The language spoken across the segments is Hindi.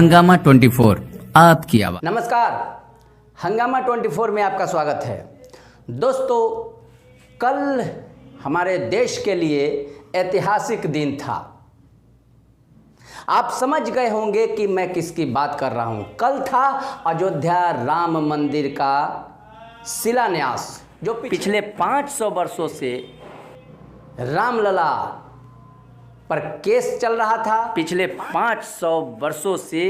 हंगामा 24 आपकी आवाज। नमस्कार, हंगामा 24 में आपका स्वागत है। दोस्तों, कल हमारे देश के लिए ऐतिहासिक दिन था। आप समझ गए होंगे कि मैं किसकी बात कर रहा हूं। कल था अयोध्या राम मंदिर का शिलान्यास, जो पिछले 500 वर्षों से रामलला पर केस चल रहा था। पिछले 500 वर्षों से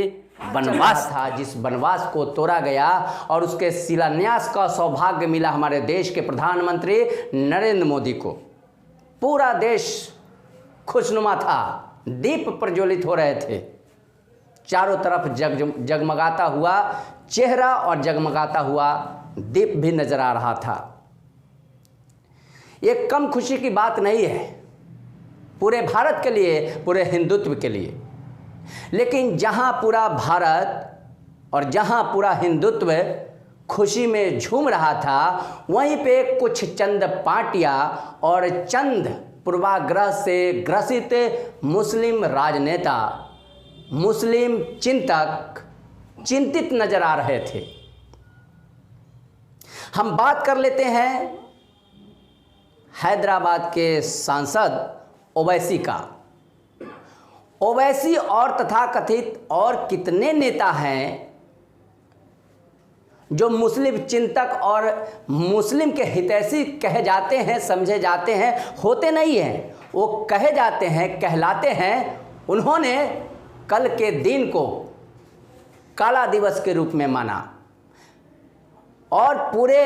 वनवास था, जिस वनवास को तोड़ा गया और उसके शिलान्यास का सौभाग्य मिला हमारे देश के प्रधानमंत्री नरेंद्र मोदी को। पूरा देश खुशनुमा था, दीप प्रज्वलित हो रहे थे, चारों तरफ जगमगाता हुआ चेहरा और जगमगाता हुआ दीप भी नजर आ रहा था। ये कम खुशी की बात नहीं है पूरे भारत के लिए, पूरे हिंदुत्व के लिए। लेकिन जहां पूरा भारत और जहां पूरा हिंदुत्व खुशी में झूम रहा था, वहीं पे कुछ चंद पार्टियां और चंद पूर्वाग्रह से ग्रसित मुस्लिम राजनेता, मुस्लिम चिंतक चिंतित नजर आ रहे थे। हम बात कर लेते हैं हैदराबाद के सांसद ओवैसी का। ओवैसी और तथाकथित और कितने नेता हैं जो मुस्लिम चिंतक और मुस्लिम के हितैषी कहे जाते हैं, समझे जाते हैं, होते नहीं हैं, वो कहे जाते हैं, कहलाते हैं। उन्होंने कल के दिन को काला दिवस के रूप में माना और पूरे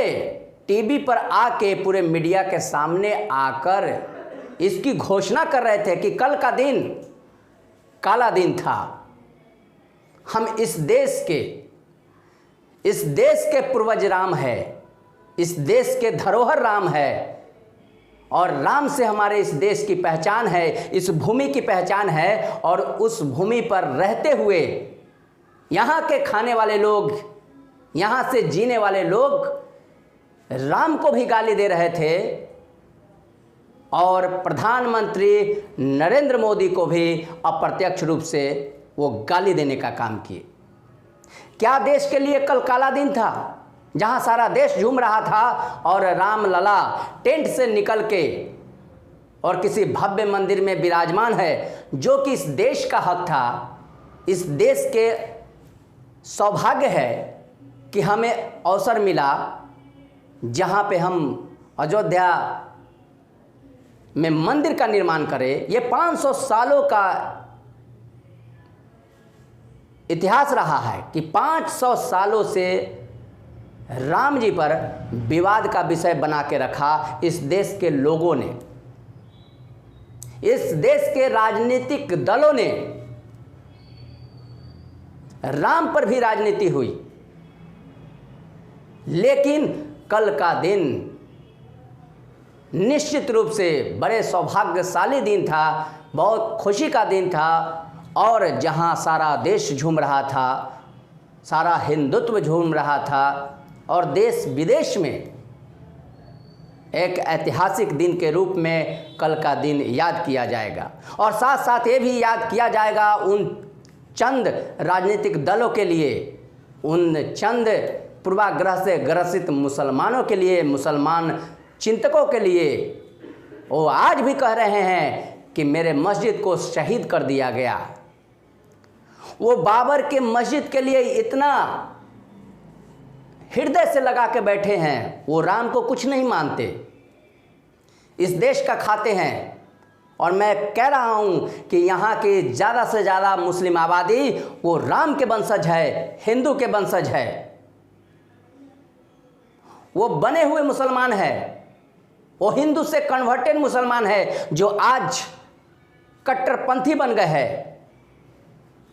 टीवी पर आके, पूरे मीडिया के सामने आकर इसकी घोषणा कर रहे थे कि कल का दिन काला दिन था। हम इस देश के पूर्वज राम है, इस देश के धरोहर राम है और राम से हमारे इस देश की पहचान है, इस भूमि की पहचान है। और उस भूमि पर रहते हुए यहाँ के खाने वाले लोग, यहाँ से जीने वाले लोग राम को भी गाली दे रहे थे और प्रधानमंत्री नरेंद्र मोदी को भी अप्रत्यक्ष रूप से वो गाली देने का काम किए। क्या देश के लिए कल काला दिन था, जहां सारा देश झूम रहा था और रामलला टेंट से निकल के और किसी भव्य मंदिर में विराजमान है, जो कि इस देश का हक था, इस देश के सौभाग्य है कि हमें अवसर मिला जहां पे हम अयोध्या में मंदिर का निर्माण करें। ये 500 सालों का इतिहास रहा है कि 500 सालों से राम जी पर विवाद का विषय बना के रखा इस देश के लोगों ने, इस देश के राजनीतिक दलों ने। राम पर भी राजनीति हुई, लेकिन कल का दिन निश्चित रूप से बड़े सौभाग्यशाली दिन था, बहुत खुशी का दिन था। और जहां सारा देश झूम रहा था, सारा हिंदुत्व झूम रहा था और देश विदेश में एक ऐतिहासिक दिन के रूप में कल का दिन याद किया जाएगा। और साथ साथ ये भी याद किया जाएगा उन चंद राजनीतिक दलों के लिए, उन चंद पूर्वाग्रह से ग्रसित मुसलमानों के लिए, मुसलमान चिंतकों के लिए। वो आज भी कह रहे हैं कि मेरे मस्जिद को शहीद कर दिया गया। वो बाबर के मस्जिद के लिए इतना हृदय से लगा के बैठे हैं, वो राम को कुछ नहीं मानते, इस देश का खाते हैं। और मैं कह रहा हूं कि यहाँ की ज़्यादा से ज़्यादा मुस्लिम आबादी वो राम के वंशज है, हिंदू के वंशज है, वो बने हुए मुसलमान है, वो हिंदू से कन्वर्टेड मुसलमान है, जो आज कट्टरपंथी बन गए हैं।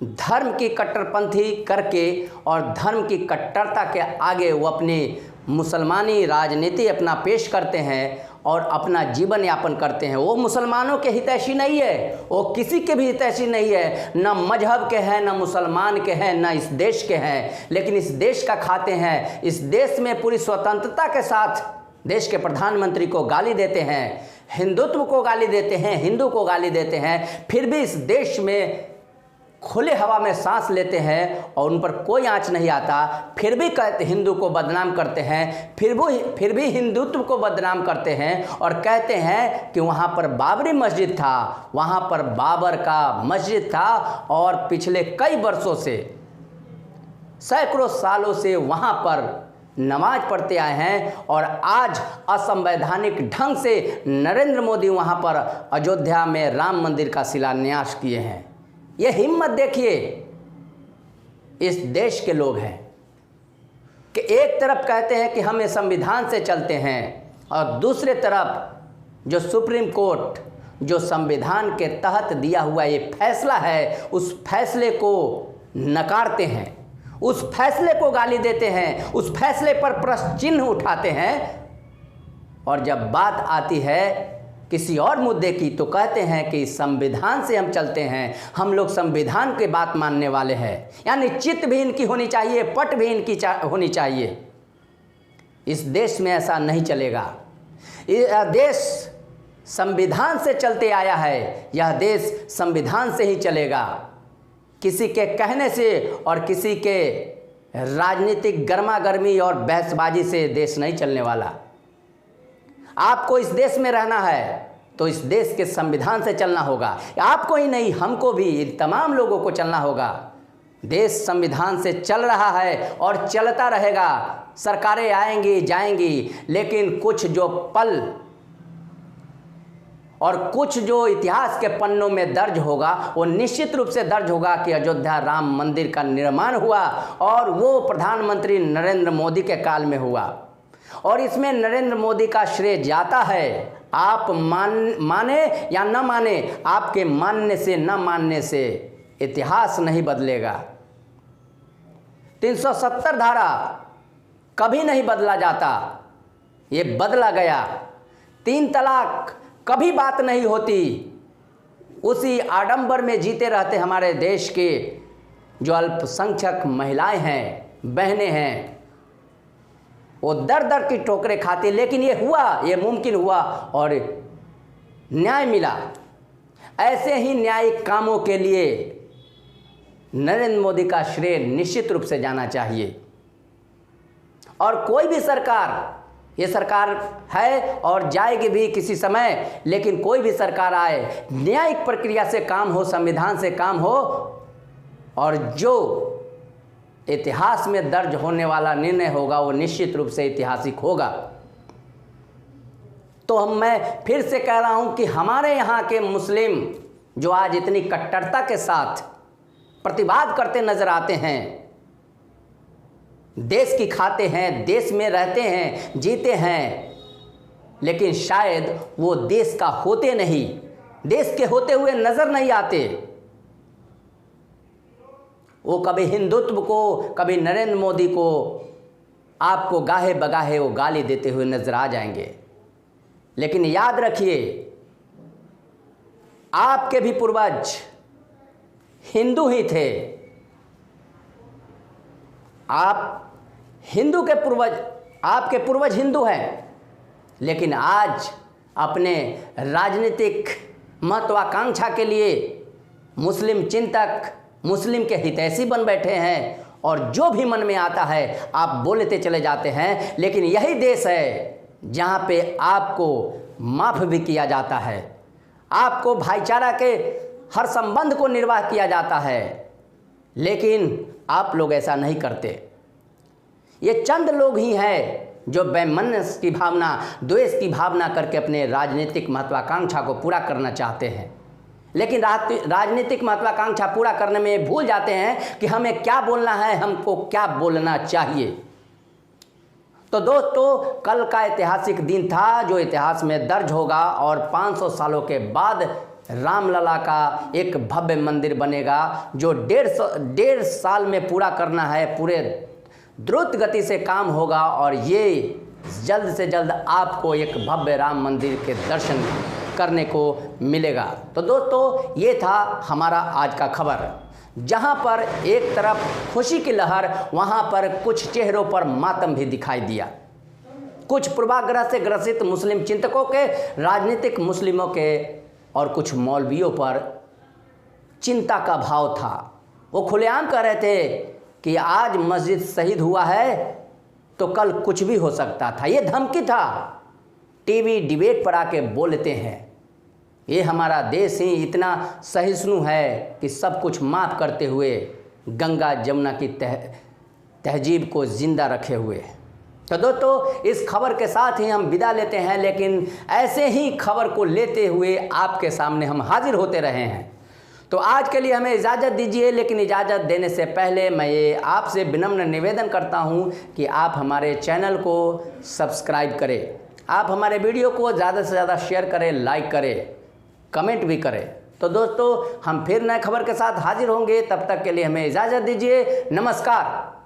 धर्म की कट्टरपंथी करके और धर्म की कट्टरता के आगे वो अपनी मुसलमानी राजनीति अपना पेश करते हैं और अपना जीवन यापन करते हैं। वो मुसलमानों के हितैषी नहीं है, वो किसी के भी हितैषी नहीं है, न मजहब के हैं, न मुसलमान के हैं, न इस देश के हैं, लेकिन इस देश का खाते हैं। इस देश में पूरी स्वतंत्रता के साथ देश के प्रधानमंत्री को गाली देते हैं, हिंदुत्व को गाली देते हैं, हिंदू को गाली देते हैं, फिर भी इस देश में खुले हवा में सांस लेते हैं और उन पर कोई आंच नहीं आता, फिर भी कहते हिंदू को बदनाम करते हैं, फिर भी हिंदुत्व को बदनाम करते हैं और कहते हैं कि वहाँ पर बाबरी मस्जिद था, वहाँ पर बाबर का मस्जिद था और पिछले कई वर्षों से, सैकड़ों सालों से वहाँ पर नमाज पढ़ते आए हैं और आज असंवैधानिक ढंग से नरेंद्र मोदी वहाँ पर अयोध्या में राम मंदिर का शिलान्यास किए हैं। ये हिम्मत देखिए इस देश के लोग हैं कि एक तरफ कहते हैं कि हम संविधान से चलते हैं और दूसरे तरफ जो सुप्रीम कोर्ट जो संविधान के तहत दिया हुआ ये फैसला है उस फैसले को नकारते हैं, उस फैसले को गाली देते हैं, उस फैसले पर प्रश्न चिन्ह उठाते हैं और जब बात आती है किसी और मुद्दे की तो कहते हैं कि संविधान से हम चलते हैं, हम लोग संविधान की बात मानने वाले हैं। यानी चित्त भी इनकी होनी चाहिए, पट भी इनकी होनी चाहिए। इस देश में ऐसा नहीं चलेगा। यह देश संविधान से चलते आया है, यह देश संविधान से ही चलेगा। किसी के कहने से और किसी के राजनीतिक गर्मा गर्मी और बहसबाजी से देश नहीं चलने वाला। आपको इस देश में रहना है तो इस देश के संविधान से चलना होगा। आपको ही नहीं, हमको भी, तमाम लोगों को चलना होगा। देश संविधान से चल रहा है और चलता रहेगा। सरकारें आएंगी जाएंगी, लेकिन कुछ जो पल और कुछ जो इतिहास के पन्नों में दर्ज होगा वो निश्चित रूप से दर्ज होगा कि अयोध्या राम मंदिर का निर्माण हुआ और वो प्रधानमंत्री नरेंद्र मोदी के काल में हुआ और इसमें नरेंद्र मोदी का श्रेय जाता है। आप माने या न माने, आपके मानने से न मानने से इतिहास नहीं बदलेगा। 370 धारा कभी नहीं बदला जाता, ये बदला गया। 3 तलाक कभी बात नहीं होती। उसी आडंबर में जीते रहते हमारे देश के जो अल्पसंख्यक महिलाएं हैं, बहनें हैं, वो दर दर की ठोकरें खाती, लेकिन ये हुआ, ये मुमकिन हुआ और न्याय मिला। ऐसे ही न्यायिक कामों के लिए नरेंद्र मोदी का श्रेय निश्चित रूप से जाना चाहिए। और कोई भी सरकार, ये सरकार है और जाएगी भी किसी समय, लेकिन कोई भी सरकार आए, न्यायिक प्रक्रिया से काम हो, संविधान से काम हो और जो इतिहास में दर्ज होने वाला निर्णय होगा वो निश्चित रूप से ऐतिहासिक होगा। तो मैं फिर से कह रहा हूं कि हमारे यहाँ के मुस्लिम जो आज इतनी कट्टरता के साथ प्रतिवाद करते नजर आते हैं, देश की खाते हैं, देश में रहते हैं, जीते हैं, लेकिन शायद वो देश का होते नहीं, देश के होते हुए नजर नहीं आते। वो कभी हिंदुत्व को, कभी नरेंद्र मोदी को आपको गाहे बगाहे वो गाली देते हुए नजर आ जाएंगे। लेकिन याद रखिए, आपके भी पूर्वज हिंदू ही थे। आप हिंदू के पूर्वज, आपके पूर्वज हिंदू हैं, लेकिन आज अपने राजनीतिक महत्वाकांक्षा के लिए मुस्लिम चिंतक, मुस्लिम के हितैषी बन बैठे हैं और जो भी मन में आता है आप बोलते चले जाते हैं। लेकिन यही देश है जहाँ पे आपको माफ़ भी किया जाता है, आपको भाईचारा के हर संबंध को निर्वाह किया जाता है, लेकिन आप लोग ऐसा नहीं करते। ये चंद लोग ही हैं जो वैमनस्य की भावना, द्वेष की भावना करके अपने राजनीतिक महत्वाकांक्षा को पूरा करना चाहते हैं, लेकिन राजनीतिक महत्वाकांक्षा पूरा करने में भूल जाते हैं कि हमें क्या बोलना है, हमको क्या बोलना चाहिए। तो दोस्तों, कल का ऐतिहासिक दिन था जो इतिहास में दर्ज होगा और 500 सालों के बाद रामलला का एक भव्य मंदिर बनेगा जो 1.5 साल में पूरा करना है। पूरे द्रुत गति से काम होगा और ये जल्द से जल्द आपको एक भव्य राम मंदिर के दर्शन करने को मिलेगा। तो दोस्तों, ये था हमारा आज का खबर, जहां पर एक तरफ खुशी की लहर, वहां पर कुछ चेहरों पर मातम भी दिखाई दिया। कुछ पूर्वाग्रह से ग्रसित मुस्लिम चिंतकों के, राजनीतिक मुस्लिमों के और कुछ मौलवियों पर चिंता का भाव था। वो खुलेआम कह रहे थे कि आज मस्जिद शहीद हुआ है तो कल कुछ भी हो सकता था। ये धमकी था। टीवी डिबेट पर आके बोलते हैं। ये हमारा देश ही इतना सहिष्णु है कि सब कुछ माफ़ करते हुए गंगा जमुना की तहजीब को ज़िंदा रखे हुए। तो दोस्तों, इस खबर के साथ ही हम विदा लेते हैं, लेकिन ऐसे ही खबर को लेते हुए आपके सामने हम हाजिर होते रहे हैं। तो आज के लिए हमें इजाज़त दीजिए, लेकिन इजाज़त देने से पहले मैं ये आपसे विनम्र निवेदन करता हूँ कि आप हमारे चैनल को सब्सक्राइब करें, आप हमारे वीडियो को ज़्यादा से ज़्यादा शेयर करें, लाइक करें, कमेंट भी करें। तो दोस्तों, हम फिर नए खबर के साथ हाजिर होंगे। तब तक के लिए हमें इजाज़त दीजिए। नमस्कार।